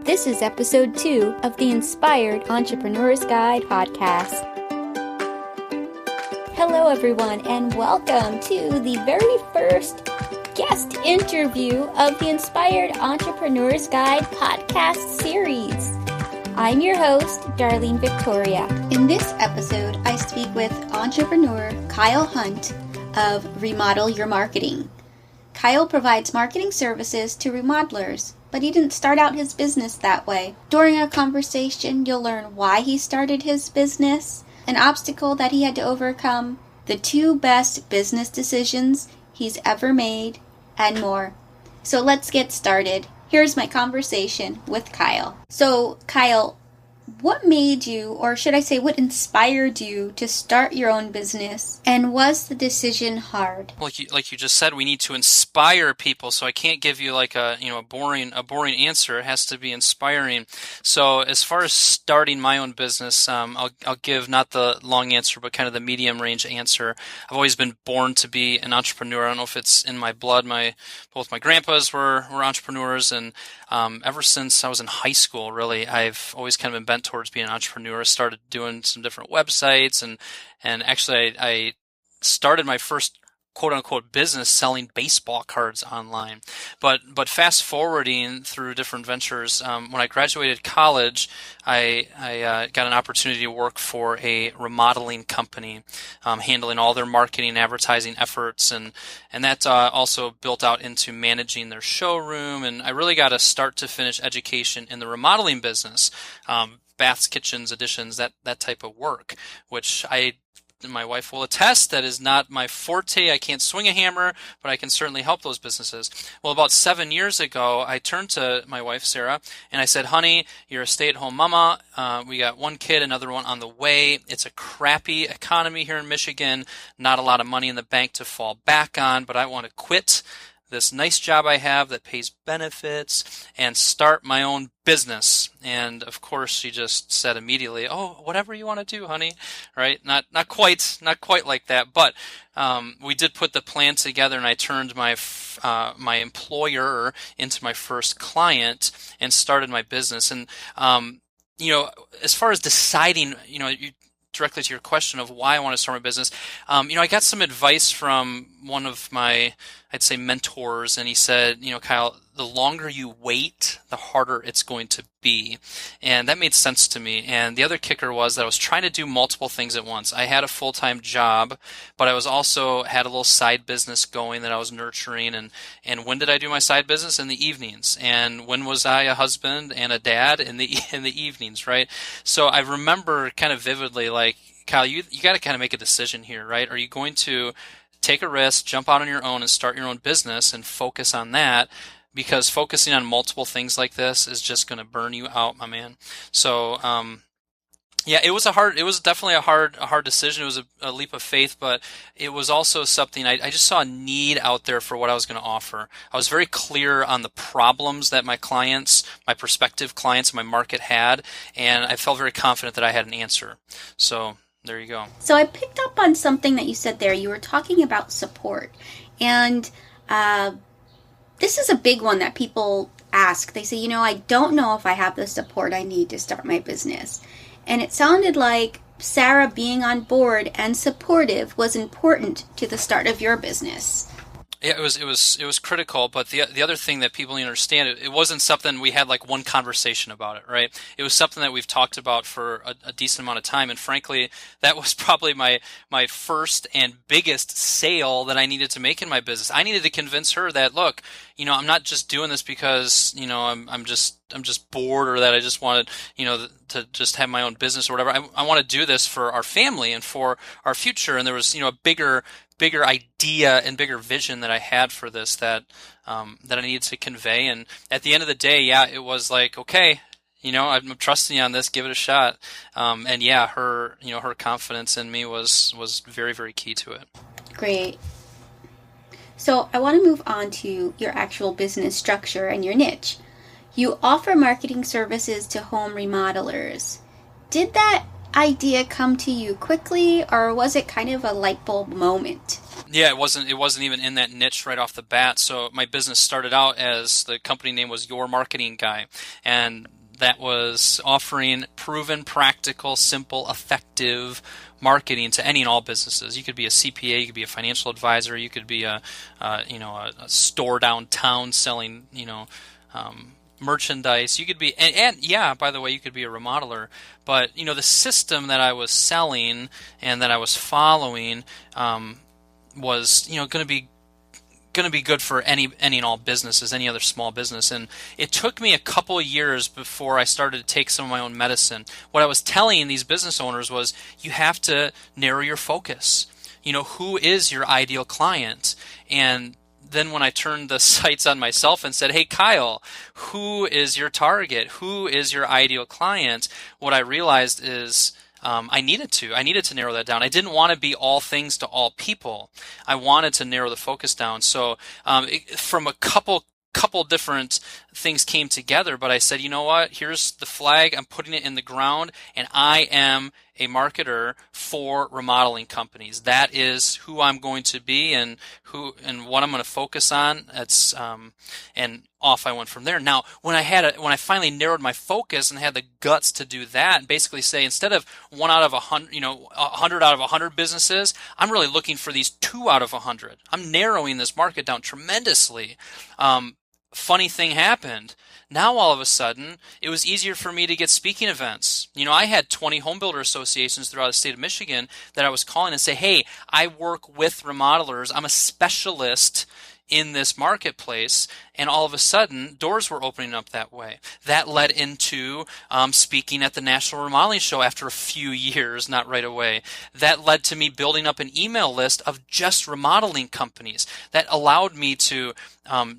This is episode 2 of the Inspired Entrepreneur's Guide podcast. Hello everyone, and welcome to the very first guest interview of the Inspired Entrepreneur's Guide podcast series. I'm your host, Darlene Victoria. In this episode, I speak with entrepreneur Kyle Hunt of Remodel Your Marketing. Kyle provides marketing services to remodelers, but he didn't start out his business that way. During our conversation, you'll learn why he started his business, an obstacle that he had to overcome, the 2 best business decisions he's ever made, and more. So let's get started. Here's my conversation with Kyle. So, Kyle, what made you, or should I say, what inspired you to start your own business? And was the decision hard? Like you just said, we need to inspire people. So I can't give you like a boring answer. It has to be inspiring. So as far as starting my own business, I'll give not the long answer, but kind of the medium range answer. I've always been born to be an entrepreneur. I don't know if it's in my blood. Both my grandpas were entrepreneurs, and ever since I was in high school, really, I've always kind of been bent towards being an entrepreneur. I started doing some different websites, and actually I started my first quote-unquote business selling baseball cards online. But fast forwarding through different ventures, when I graduated college, I got an opportunity to work for a remodeling company, handling all their marketing and advertising efforts, and that also built out into managing their showroom, and I really got a start-to-finish education in the remodeling business, baths, kitchens, additions, that type of work, which my wife will attest, that is not my forte. I can't swing a hammer, but I can certainly help those businesses. Well, about 7 years ago, I turned to my wife, Sarah, and I said, honey, you're a stay-at-home mama. We got 1 kid, another one on the way. It's a crappy economy here in Michigan, not a lot of money in the bank to fall back on, but I want to quit this nice job I have that pays benefits and start my own business. And of course, she just said immediately, "Oh, whatever you want to do, honey." Right? Not quite like that, but we did put the plan together, and I turned my employer into my first client and started my business. And as far as deciding, directly to your question of why I want to start my business, I got some advice from one of my, I'd say, mentors, and he said, Kyle, the longer you wait, the harder it's going to be. And that made sense to me. And the other kicker was that I was trying to do multiple things at once. I had a full-time job, but I was also had a little side business going that I was nurturing. And when did I do my side business? In the evenings. And when was I a husband and a dad? In the evenings, right? So I remember kind of vividly, like, Kyle, you got to kind of make a decision here, right? Are you going to take a risk, jump out on your own and start your own business and focus on that? Because focusing on multiple things like this is just going to burn you out, my man. So, it was definitely a hard decision. It was a leap of faith, but it was also something I just saw a need out there for what I was going to offer. I was very clear on the problems that my prospective clients in my market had, and I felt very confident that I had an answer. So there you go. So I picked up on something that you said there. You were talking about support, and this is a big one that people ask. They say, I don't know if I have the support I need to start my business. And it sounded like Sarah being on board and supportive was important to the start of your business. Yeah, it was critical, but the other thing that people need to understand, it wasn't something we had like one conversation about it, right? It was something that we've talked about for a decent amount of time, and frankly, that was probably my first and biggest sale that I needed to make in my business. I needed to convince her that, look, I'm not just doing this because, I'm just bored, or that I just wanted, to just have my own business or whatever. I want to do this for our family and for our future. And there was, a bigger idea and bigger vision that I had for this that I needed to convey. And at the end of the day, it was like, okay, I'm trusting you on this, give it a shot. Her confidence in me was very, very key to it. Great. So I want to move on to your actual business structure and your niche. You offer marketing services to home remodelers. Did that idea come to you quickly, or was it kind of a light bulb moment? Yeah, it wasn't even in that niche right off the bat. So my business started out as the company name was Your Marketing Guy, and that was offering proven, practical, simple, effective marketing to any and all businesses. You could be a CPA, you could be a financial advisor, you could be a store downtown selling merchandise. You could be, and yeah, by the way, you could be a remodeler. But the system that I was selling and that I was following was going to be good for any and all businesses, any other small business. And it took me a couple of years before I started to take some of my own medicine. What I was telling these business owners was, you have to narrow your focus. Who is your ideal client? And then when I turned the sights on myself and said, hey, Kyle, who is your target? Who is your ideal client? What I realized is I needed to narrow that down. I didn't want to be all things to all people. I wanted to narrow the focus down. So from a couple different things came together, but I said, you know what? Here's the flag. I'm putting it in the ground, and I am a marketer for remodeling companies. That is who I'm going to be, and what I'm going to focus on. That's and off I went from there. Now, when I finally narrowed my focus and had the guts to do that, and basically say, instead of 1 out of 100, 100 out of 100 businesses, I'm really looking for these 2 out of 100. I'm narrowing this market down tremendously. Funny thing happened. Now all of a sudden, it was easier for me to get speaking events. I had 20 home builder associations throughout the state of Michigan that I was calling and say, hey, I work with remodelers. I'm a specialist in this marketplace, and all of a sudden doors were opening up that way. That led into speaking at the National Remodeling Show after a few years, not right away. That led to me building up an email list of just remodeling companies. That allowed me to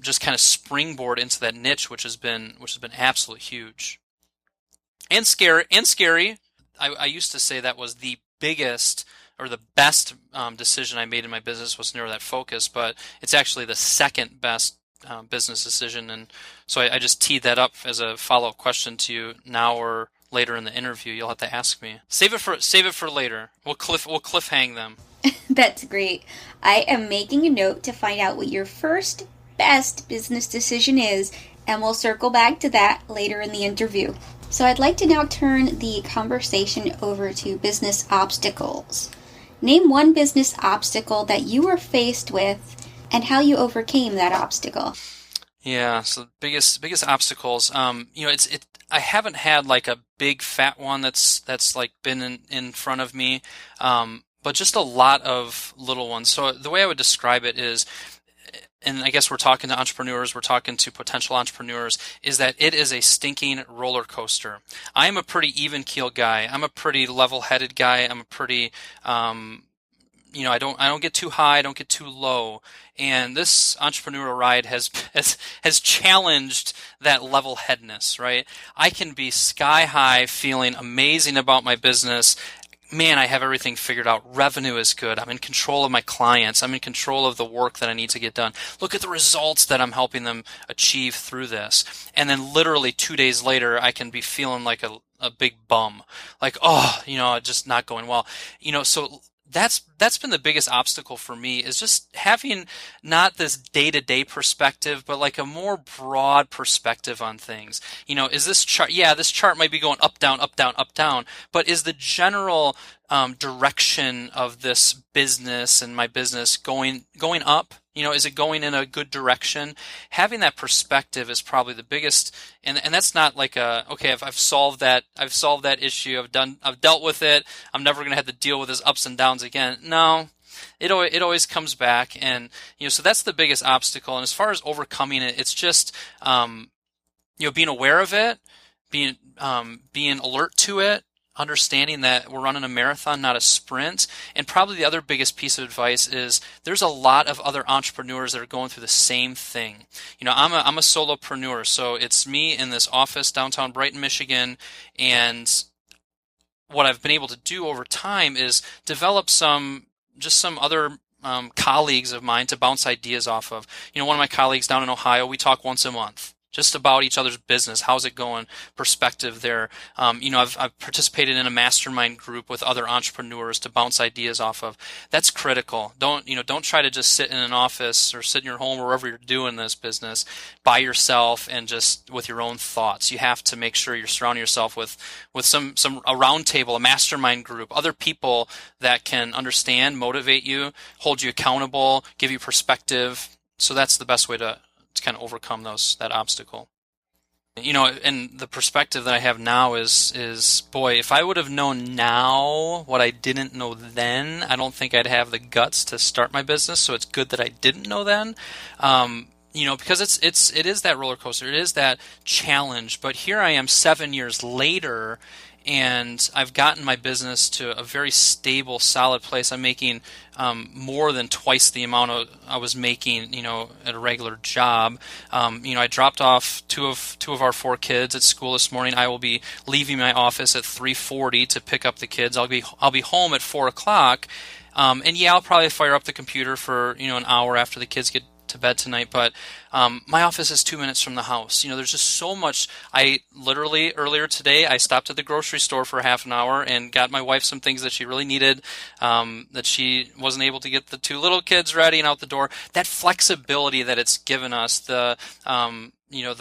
just kind of springboard into that niche, which has been absolutely huge and scary. I used to say that was the biggest or the best decision I made in my business was to narrow that focus, but it's actually the second best business decision. And so I just teed that up as a follow-up question to you now or later in the interview. You'll have to ask me. Save it for later. We'll cliffhang them. That's great. I am making a note to find out what your first best business decision is, and we'll circle back to that later in the interview. So I'd like to now turn the conversation over to business obstacles. Name one business obstacle that you were faced with and how you overcame that obstacle. Yeah, so biggest obstacles. I haven't had like a big fat one that's like been in front of me, but just a lot of little ones. So the way I would describe it is, and I guess we're talking to entrepreneurs, we're talking to potential entrepreneurs, is that it is a stinking roller coaster. I am a pretty even-keeled guy. I'm a pretty level-headed guy. I'm a pretty, I don't get too high, I don't get too low. And this entrepreneurial ride has challenged that level-headedness, right? I can be sky high, feeling amazing about my business. Man, I have everything figured out. Revenue is good. I'm in control of my clients. I'm in control of the work that I need to get done. Look at the results that I'm helping them achieve through this. And then literally 2 days later, I can be feeling like a big bum. Like, just not going well. So that's been the biggest obstacle for me, is just having not this day-to-day perspective, but like a more broad perspective on things. Is this chart? Yeah, this chart might be going up, down, up, down, up, down, but is the general direction of this business and my business going up? Is it going in a good direction? Having that perspective is probably the biggest, and that's not like I've solved that issue, I've dealt with it, I'm never going to have to deal with this ups and downs again. No, it always comes back, and so that's the biggest obstacle. And as far as overcoming it, it's just being aware of it, being alert to it, understanding that we're running a marathon, not a sprint. And probably the other biggest piece of advice is there's a lot of other entrepreneurs that are going through the same thing. I'm a solopreneur, so it's me in this office downtown Brighton, Michigan, and what I've been able to do over time is develop some other colleagues of mine to bounce ideas off of. One of my colleagues down in Ohio, we talk once a month. just about each other's business. How's it going? Perspective there. I've participated in a mastermind group with other entrepreneurs to bounce ideas off of. That's critical. Don't try to just sit in an office or sit in your home or wherever you're doing this business by yourself and just with your own thoughts. You have to make sure you're surrounding yourself with a round table, a mastermind group, other people that can understand, motivate you, hold you accountable, give you perspective. So that's the best way to kind of overcome that obstacle. And the perspective that I have now is boy, if I would have known now what I didn't know then, I don't think I'd have the guts to start my business. So it's good that I didn't know then. Because it is that roller coaster. It is that challenge. But here I am 7 years later, and I've gotten my business to a very stable, solid place. I'm making more than twice the amount I was making, at a regular job. I dropped off two of our 4 kids at school this morning. I will be leaving my office at 3:40 to pick up the kids. I'll be home at 4 o'clock. I'll probably fire up the computer for an hour after the kids get to bed tonight, but my office is 2 minutes from the house. There's just so much. I literally earlier today I stopped at the grocery store for half an hour and got my wife some things that she really needed, that she wasn't able to get the 2 little kids ready and out the door. That flexibility that it's given us, the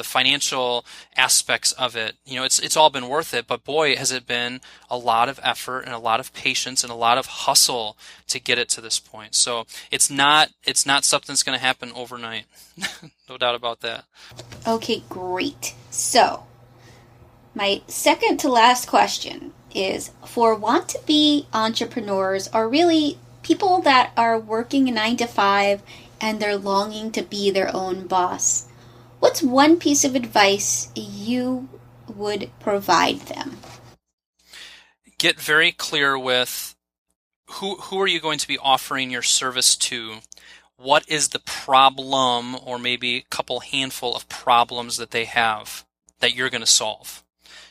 financial aspects of it, it's all been worth it. But boy, has it been a lot of effort and a lot of patience and a lot of hustle to get it to this point. So it's not something that's going to happen overnight. No doubt about that. Okay, great. So my second to last question is for want-to-be entrepreneurs, or really people that are working a 9 to 5 and they're longing to be their own boss. What's one piece of advice you would provide them? Get very clear with who are you going to be offering your service to? What is the problem, or maybe a couple handful of problems that they have that you're going to solve?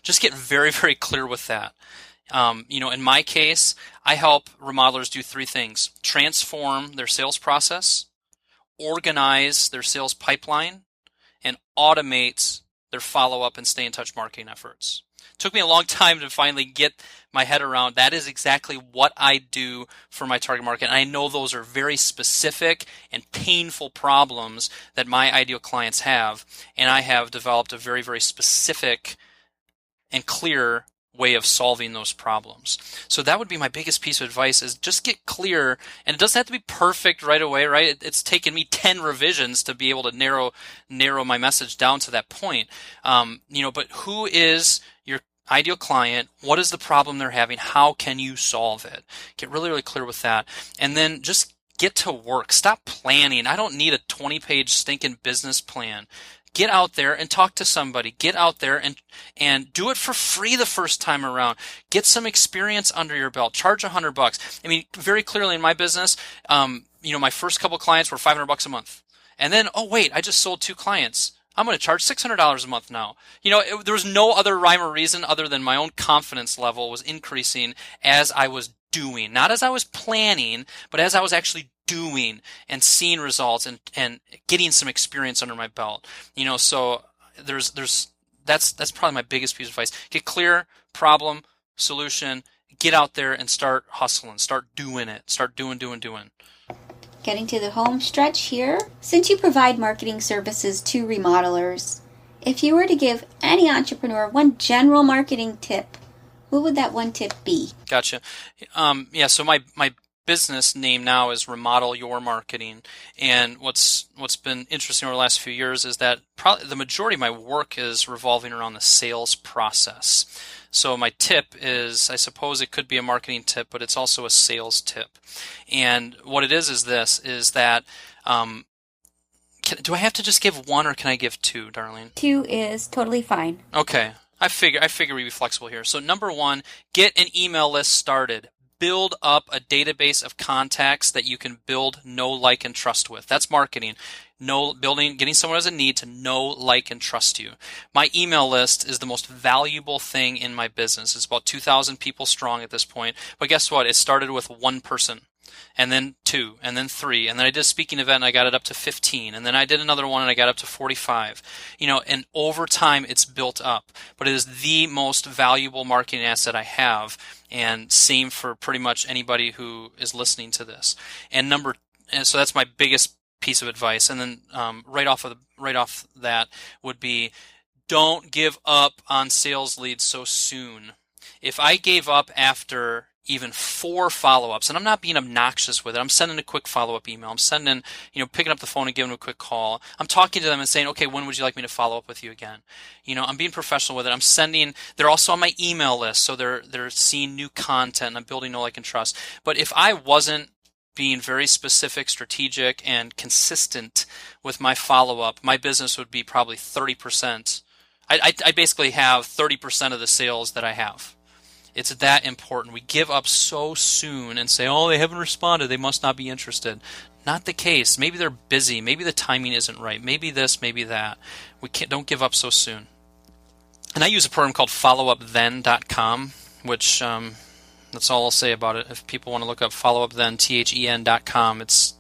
Just get very, very clear with that. In my case, I help remodelers do 3 things: transform their sales process, organize their sales pipeline, and automate their follow-up and stay-in-touch marketing efforts. It took me a long time to finally get my head around that is exactly what I do for my target market. And I know those are very specific and painful problems that my ideal clients have. And I have developed a very, very specific and clear way of solving those problems. So that would be my biggest piece of advice, is just get clear. And it doesn't have to be perfect right away, right? It's taken me 10 revisions to be able to narrow my message down to that point. But who is your ideal client? What is the problem they're having? How can you solve it? Get really, really clear with that. And then just get to work. Stop planning. I don't need a 20-page stinking business plan. Get out there and talk to somebody. Get out there and do it for free the first time around. Get some experience under your belt. Charge $100. I mean, very clearly in my business, my first couple clients were $500 a month. And then, oh wait, I just sold 2 clients. I'm going to charge $600 a month now. There was no other rhyme or reason other than my own confidence level was increasing as I was doing. Not as I was planning, but as I was actually doing and seeing results and getting some experience under my belt. So that's probably my biggest piece of advice. Get clear, problem, solution, get out there and start hustling, start doing it, start doing. Getting to the home stretch here. Since you provide marketing services to remodelers, if you were to give any entrepreneur one general marketing tip, what would that one tip be? Gotcha. So my business name now is Remodel Your Marketing, and what's been interesting over the last few years is that probably the majority of my work is revolving around the sales process. So my tip is, I suppose it could be a marketing tip, but it's also a sales tip. And what it is that do I have to just give one, or can I give 2, Darlene? 2 is totally fine. Okay. I figure we'd be flexible here. So number 1, get an email list started. Build up a database of contacts that you can build, know, like, and trust with. That's marketing. Getting someone who has a need to know, like, and trust you. My email list is the most valuable thing in my business. It's about 2,000 people strong at this point. But guess what? It started with 1 person. and then 2, and then 3, and then I did a speaking event and I got it up to 15, and then I did another one and I got up to 45. And over time it's built up, but it is the most valuable marketing asset I have, and same for pretty much anybody who is listening to this. And so that's my biggest piece of advice. And then right off that would be, don't give up on sales leads so soon. If I gave up after even 4 follow-ups, and I'm not being obnoxious with it, I'm sending a quick follow-up email, I'm sending, picking up the phone and giving them a quick call, I'm talking to them and saying, okay, when would you like me to follow up with you again? I'm being professional with it. They're also on my email list, so they're seeing new content, and I'm building know, like, and trust. But if I wasn't being very specific, strategic, and consistent with my follow-up, my business would be probably 30%. I basically have 30% of the sales that I have. It's that important. We give up so soon and say, oh, they haven't responded, they must not be interested. Not the case. Maybe they're busy. Maybe the timing isn't right. Maybe this, maybe that. Don't give up so soon. And I use a program called followupthen.com, which that's all I'll say about it. If people want to look up followupthen, THEN.com, it's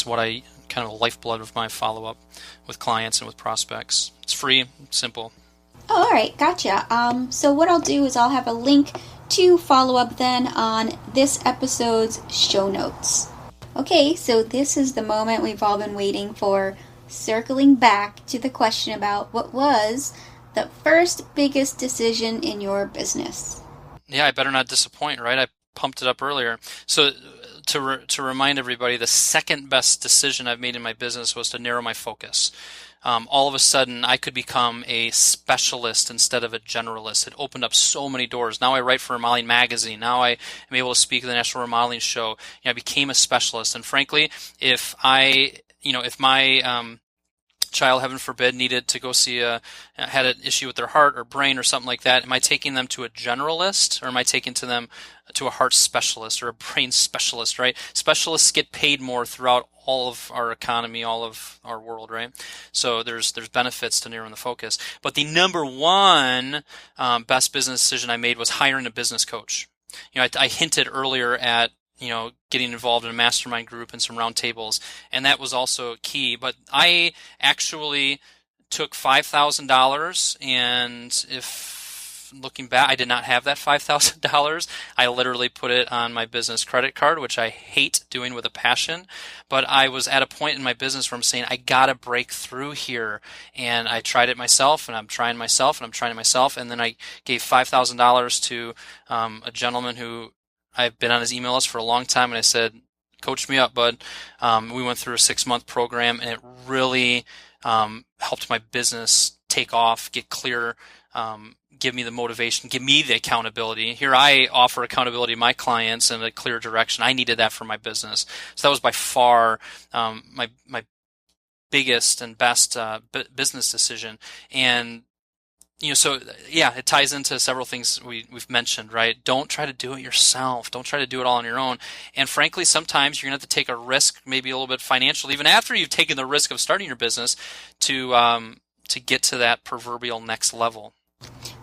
what I kind of lifeblood of my follow-up with clients and with prospects. It's free, simple. Oh, all right, gotcha. So what I'll do is I'll have a link to Follow Up Then on this episode's show notes. Okay, so this is the moment we've all been waiting for, circling back to the question about what was the first biggest decision in your business. Yeah, I better not disappoint, right? I pumped it up earlier. So to remind everybody, the second best decision I've made in my business was to narrow my focus. All of a sudden, I could become a specialist instead of a generalist. It opened up so many doors. Now I write for Remodeling magazine. Now I am able to speak at the National Remodeling Show. I became a specialist. And frankly, if my child, heaven forbid, needed to go had an issue with their heart or brain or something like that, am I taking them to a generalist, or am I taking them to a heart specialist or a brain specialist, right? Specialists get paid more throughout all of our economy, all of our world, right? So there's benefits to narrowing the focus. But the number one best business decision I made was hiring a business coach. I hinted earlier at getting involved in a mastermind group and some roundtables, and that was also key. But I actually took $5,000, and if looking back, I did not have that $5,000. I literally put it on my business credit card, which I hate doing with a passion. But I was at a point in my business where I'm saying, I gotta break through here. And I tried it myself, and I'm trying myself, and I'm trying it myself. And then I gave $5,000 to a gentleman who I've been on his email list for a long time, and I said, coach me up, bud. We went through a 6-month program, and it really helped my business take off, get clear, give me the motivation, give me the accountability. Here I offer accountability to my clients and a clear direction. I needed that for my business. So that was by far my biggest and best business decision. And so yeah, it ties into several things we've mentioned, right? Don't try to do it yourself. Don't try to do it all on your own. And frankly, sometimes you're going to have to take a risk, maybe a little bit financial, even after you've taken the risk of starting your business, to get to that proverbial next level.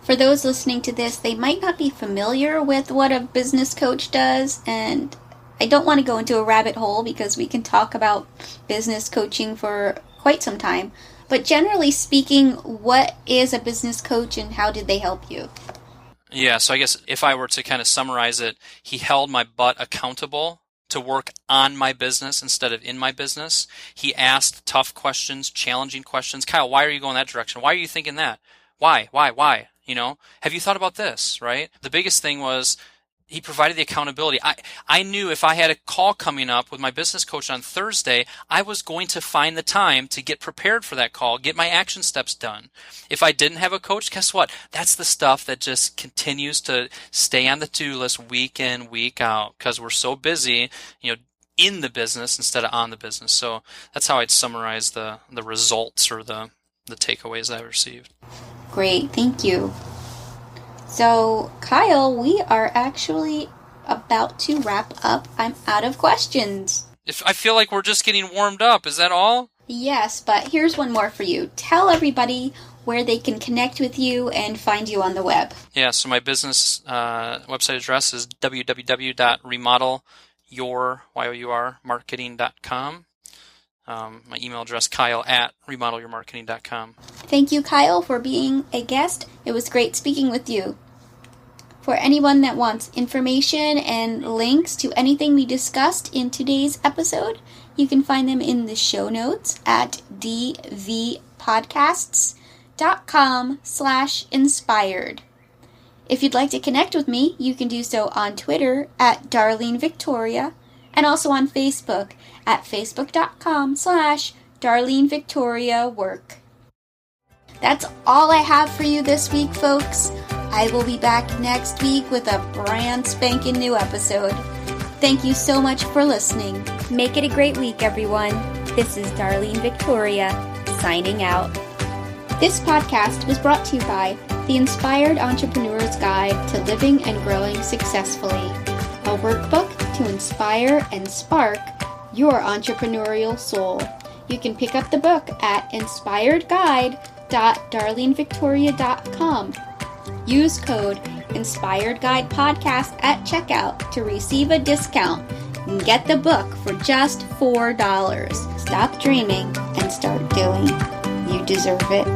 For those listening to this, they might not be familiar with what a business coach does, and I don't want to go into a rabbit hole because we can talk about business coaching for quite some time. But generally speaking, what is a business coach and how did they help you? Yeah, so I guess if I were to kind of summarize it, he held my butt accountable to work on my business instead of in my business. He asked tough questions, challenging questions. Kyle, why are you going that direction? Why are you thinking that? Why? Have you thought about this, right? The biggest thing was he provided the accountability. I knew if I had a call coming up with my business coach on Thursday, I was going to find the time to get prepared for that call, get my action steps done. If I didn't have a coach, guess what? That's the stuff that just continues to stay on the to-do list week in, week out, because we're so busy, in the business instead of on the business. So that's how I'd summarize the results or the takeaways I received. Great, thank you. So, Kyle, we are actually about to wrap up. I'm out of questions. I feel like we're just getting warmed up. Is that all? Yes, but here's one more for you. Tell everybody where they can connect with you and find you on the web. Yeah, so my business website address is www.remodel Y-O-U-R, marketing.com. My email address, kyle@remodelyourmarketing.com. Thank you, Kyle, for being a guest. It was great speaking with you. For anyone that wants information and links to anything we discussed in today's episode, you can find them in the show notes at dvpodcasts.com/inspired. If you'd like to connect with me, you can do so on Twitter at Darlene Victoria, and also on Facebook at facebook.com/Darlene Victoria Work. That's all I have for you this week, folks. I will be back next week with a brand spanking new episode. Thank you so much for listening. Make it a great week, everyone. This is Darlene Victoria, signing out. This podcast was brought to you by The Inspired Entrepreneur's Guide to Living and Growing Successfully, a workbook to inspire and spark your entrepreneurial soul. You can pick up the book at inspiredguide.darlenevictoria.com. Use code InspiredGuidePodcast at checkout to receive a discount and get the book for just $4. Stop dreaming and start doing. You deserve it.